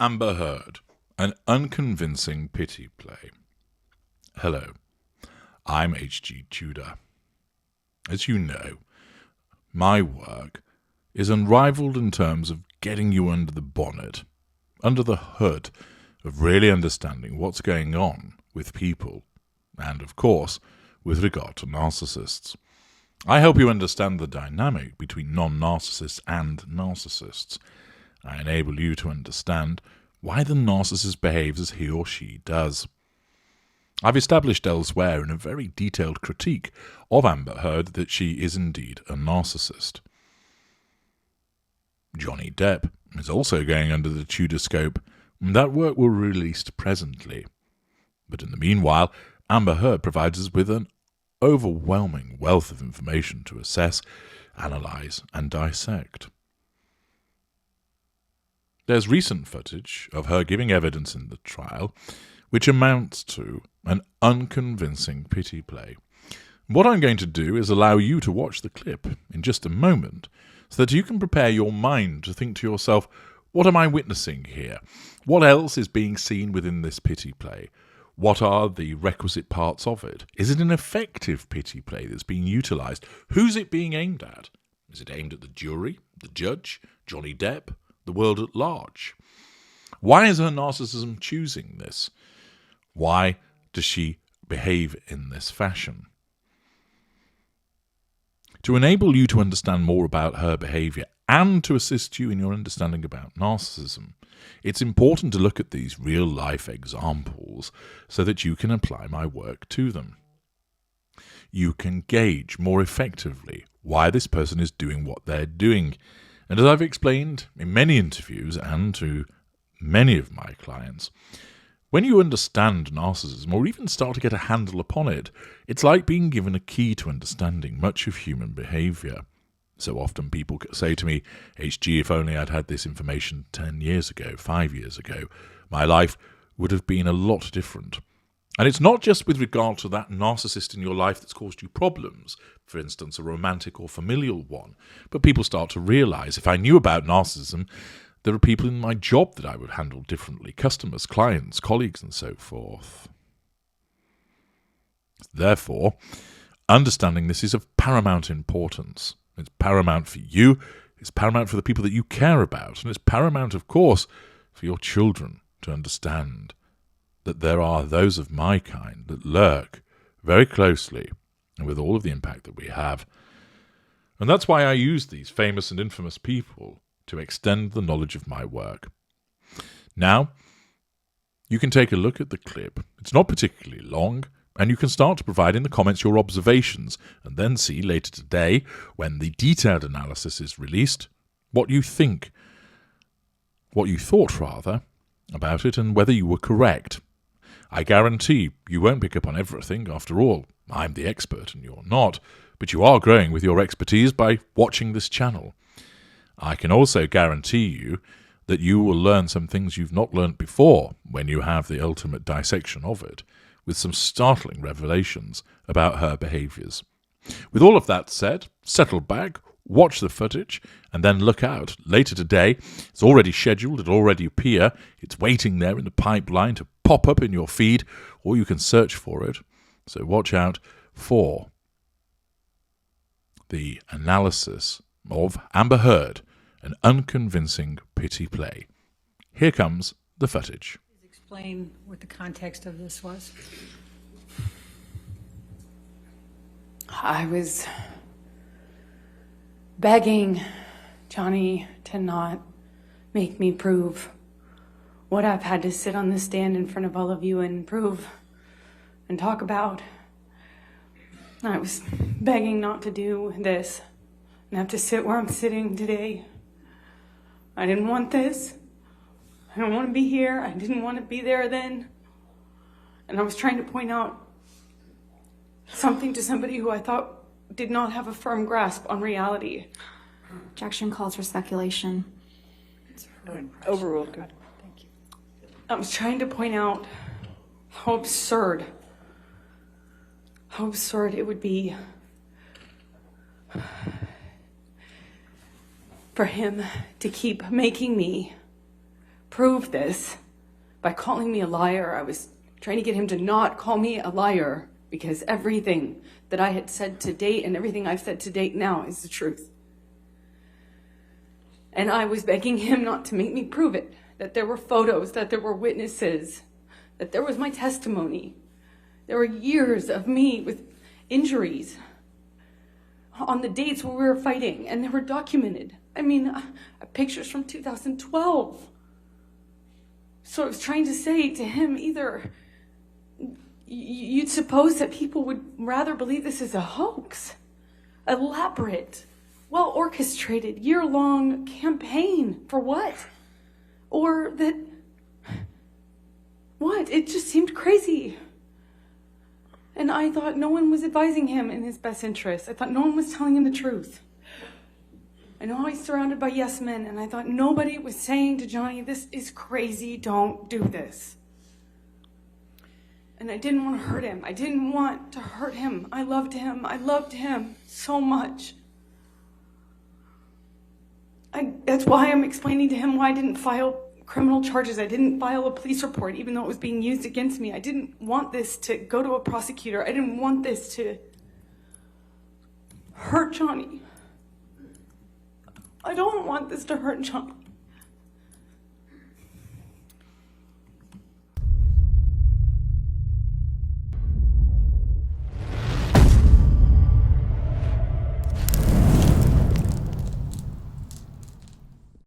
Amber Heard, an unconvincing pity play. Hello, I'm H.G. Tudor. As you know, my work is unrivaled in terms of getting you under the bonnet, under the hood of really understanding what's going on with people, and of course, with regard to narcissists. I help you understand the dynamic between non-narcissists and narcissists. I enable you to understand why the narcissist behaves as he or she does. I've established elsewhere in a very detailed critique of Amber Heard that she is indeed a narcissist. Johnny Depp is also going under the Tudor scope, and that work will be released presently. But in the meanwhile, Amber Heard provides us with an overwhelming wealth of information to assess, analyse, and dissect. There's recent footage of her giving evidence in the trial, which amounts to an unconvincing pity play. What I'm going to do is allow you to watch the clip in just a moment, so that you can prepare your mind to think to yourself, what am I witnessing here? What else is being seen within this pity play? What are the requisite parts of it? Is it an effective pity play that's being utilised? Who's it being aimed at? Is it aimed at the jury, the judge, Johnny Depp, the world at large? Why is her narcissism choosing this? Why does she behave in this fashion? To enable you to understand more about her behaviour and to assist you in your understanding about narcissism, it's important to look at these real-life examples so that you can apply my work to them. You can gauge more effectively why this person is doing what they're doing. And as I've explained in many interviews and to many of my clients, when you understand narcissism or even start to get a handle upon it, it's like being given a key to understanding much of human behaviour. So often people say to me, HG, if only I'd had this information 10 years ago, 5 years ago, my life would have been a lot different. And it's not just with regard to that narcissist in your life that's caused you problems, for instance, a romantic or familial one, but people start to realise, if I knew about narcissism, there are people in my job that I would handle differently, customers, clients, colleagues, and so forth. Therefore, understanding this is of paramount importance. It's paramount for you, it's paramount for the people that you care about, and it's paramount, of course, for your children to understand that there are those of my kind that lurk very closely and with all of the impact that we have. And that's why I use these famous and infamous people to extend the knowledge of my work. Now, you can take a look at the clip. It's not particularly long, and you can start to provide in the comments your observations, and then see later today, when the detailed analysis is released, what you think, what you thought rather, about it, and whether you were correct. I guarantee you won't pick up on everything. After all, I'm the expert and you're not, but you are growing with your expertise by watching this channel. I can also guarantee you that you will learn some things you've not learnt before when you have the ultimate dissection of it, with some startling revelations about her behaviours. With all of that said, settle back, watch the footage, and then look out. Later today, it's already scheduled, it'll already appear, it's waiting there in the pipeline to pop up in your feed, or you can search for it. So watch out for the analysis of Amber Heard, an unconvincing pity play. Here comes the footage. Explain what the context of this was. I was begging Johnny to not make me prove what I've had to sit on the stand in front of all of you and prove and talk about. I was begging not to do this and have to sit where I'm sitting today. I didn't want this. I don't want to be here. I didn't want to be there then. And I was trying to point out something to somebody who I thought did not have a firm grasp on reality. Objection calls for speculation. Overruled. Good. Thank you. I was trying to point out how absurd it would be for him to keep making me prove this by calling me a liar. I was trying to get him to not call me a liar because everything that I had said to date and everything I've said to date now is the truth. And I was begging him not to make me prove it, that there were photos, that there were witnesses, that there was my testimony. There were years of me with injuries on the dates where we were fighting, and they were documented. I mean, pictures from 2012. So I was trying to say to him, either you'd suppose that people would rather believe this is a hoax, elaborate, well-orchestrated, year-long campaign for what? Or that, what? It just seemed crazy. And I thought no one was advising him in his best interest. I thought no one was telling him the truth. I know he's surrounded by yes men, and I thought nobody was saying to Johnny, this is crazy, don't do this. And I didn't want to hurt him. I didn't want to hurt him. I loved him. I loved him so much. That's why I'm explaining to him why I didn't file criminal charges. I didn't file a police report, even though it was being used against me. I didn't want this to go to a prosecutor. I didn't want this to hurt Johnny. I don't want this to hurt Johnny.